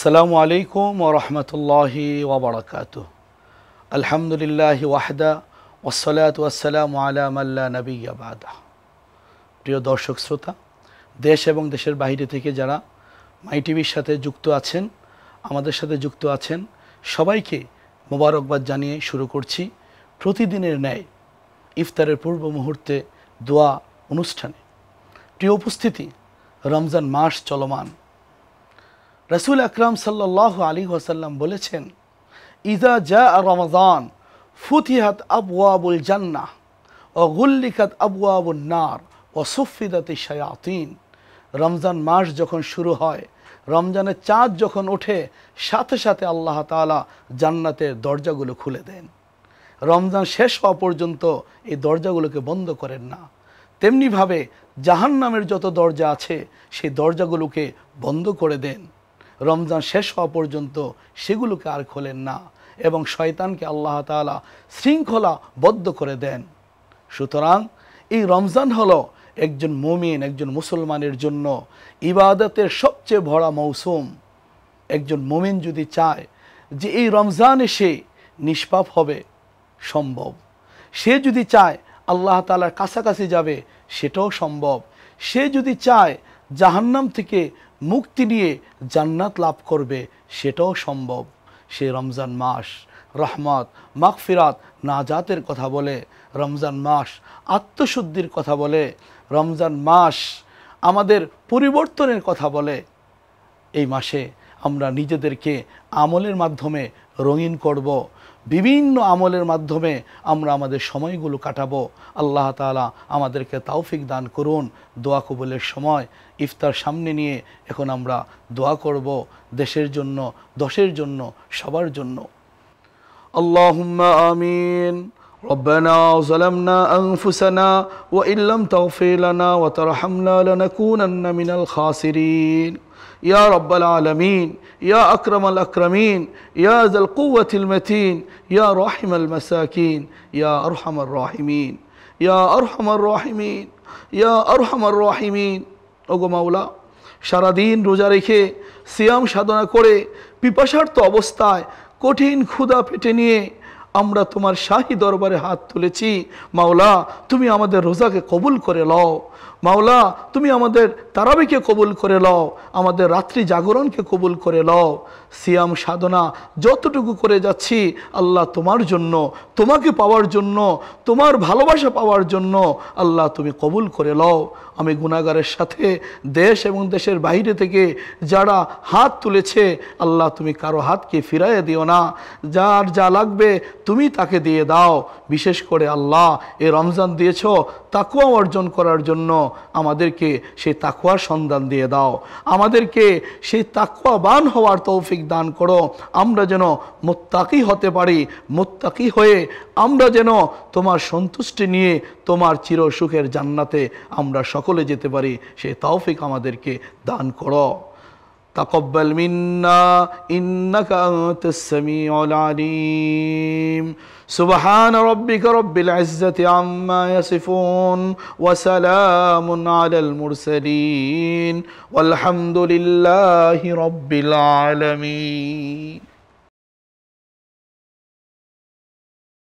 আসসালামু আলাইকুম ওয়া রাহমাতুল্লাহি ওয়া বারাকাতুহু। আলহামদুলিল্লাহি ওয়াহদা ওয়াসসালাতু ওয়াসসালামু আলা মান লা নাবিয়্যা বা'দা। প্রিয় দর্শক শ্রোতা, দেশ এবং দেশের বাইরে থেকে যারা মাই টিভির সাথে যুক্ত আছেন, আমাদের সাথে যুক্ত আছেন, সবাইকে মোবারকবাদ জানিয়ে শুরু করছি প্রতিদিনের ন্যায় ইফতারের পূর্ব মুহূর্তে দোয়া অনুষ্ঠানে। প্রিয় উপস্থিতি, রমজান মাস চলমান। রাসূল আকরাম সাল্লাল্লাহু আলাইহি ওয়াসাল্লাম বলেছেন, ইযা জাআ রমাদান ফুতিহাত আবওয়াবুল জান্নাহ ওয়া গুল্লিকাত আবওয়াবুন নার ওয়া সুফিদাতিশ শায়াতিন। রমজান মাস যখন শুরু হয়, রমজানের চাঁদ যখন ওঠে, সাথে সাথে আল্লাহ তাআলা জান্নাতের দরজাগুলো খুলে দেন। রমজান শেষ হওয়া পর্যন্ত এই দরজাগুলোকে বন্ধ করেন না। তেমনিভাবে জাহান্নামের যত দরজা আছে সেই দরজাগুলোকে বন্ধ করে দেন। রমজান শেষ হওয়া পর্যন্ত সেগুলোকে আর খোলেন না এবং শয়তানকে আল্লাহ তাআলা শৃঙ্খলাবদ্ধ করে দেন। সুতরাং এই রমজান হলো একজন মুমিন, একজন মুসলমানের জন্য ইবাদতের সবচেয়ে ভরা মৌসুম। একজন মুমিন যদি চায় যে এই রমজানে সে নিষ্পাপ হবে, সম্ভব। সে যদি চায় আল্লাহ তাআলার কাছাকাছি যাবে, সেটাও সম্ভব। সে যদি চায় জাহান্নাম থেকে মুক্তি নিয়ে জান্নাত লাভ করবে, সেটাও সম্ভব। সে রমজান মাস রহমত, মাগফিরাত, নাজাতের কথা বলে। রমজান মাস আত্মশুদ্ধির কথা বলে। রমজান মাস আমাদের পরিবর্তনের কথা বলে। এই মাসে আমরা নিজেদেরকে আমলের মাধ্যমে রঙিন করব, বিভিন্ন আমলের মাধ্যমে আমরা আমাদের সময়গুলো কাটাবো। আল্লাহ তাআলা আমাদেরকে তৌফিক দান করুন। দোয়া কবুলের সময় ইফতার সামনে নিয়ে এখন আমরা দোয়া করব দেশের জন্য, দশের জন্য, সবার জন্য। আল্লাহুম্মা আমিন। ربنا ظلمنا أنفسنا وإن لم تغفر لنا وترحمنا لنكونن من الخاسرين يا رب العالمين يا أكرم الأكرمين يا ذا القوة المتين يا راحم المساكين يا أرحم الراحمين يا أرحم الراحمين يا أرحم الراحمين। ওগো মাওলা, সারাদিন রোজা রেখে সিয়াম সাধনা করে পিপাসার্ত অবস্থায় কঠিন ক্ষুধা পেটে নিয়ে আমরা তোমার শাহী দরবারে হাত তুলেছি। মাওলা, তুমি আমাদের রোজাকে কবুল করে লও। মাওলা, তুমি আমাদের তারাবিকে কবুল করে লও, আমাদের রাত্রি জাগরণকে কবুল করে লও। সিয়াম সাধনা যতটুকু করে যাচ্ছি আল্লাহ তোমার জন্য, তোমাকে পাওয়ার জন্য, তোমার ভালোবাসা পাওয়ার জন্য আল্লাহ তুমি কবুল করে লও। আমি গুনাহগারের সাথে দেশ এবং দেশের বাইরে থেকে যারা হাত তুলেছে, আল্লাহ তুমি কারো হাতকে ফিরাইয়ে দিও না। যার যা লাগবে তুমি তাকে দিয়ে দাও। বিশেষ করে আল্লাহ, এই রমজান দিয়েছ তাকওয়া অর্জন করার জন্য, আমাদেরকে সেই তাকওয়ার সন্ধান দিয়ে দাও। আমাদেরকে সেই তাকওয়াবান হওয়ার তৌফিক দান করো। আমরা যেন মুত্তাকি হতে পারি। মুত্তাকি হয়ে আমরা যেন তোমার সন্তুষ্টি নিয়ে তোমার চির সুখের জান্নাতে আমরা সকলে যেতে পারি, সেই তৌফিক আমাদেরকে দান করো। তাকাব্বাল মিন্না ইন্নাকা আনতাস সামিউল আলিম। সুবহান রাব্বিকা রাব্বিল ইজ্জাতি আম্মা ইয়াসিফুন ওয়া সালামুন আলাল মুরসালিন ওয়ালহামদুলিল্লাহি রাব্বিল আলামিন।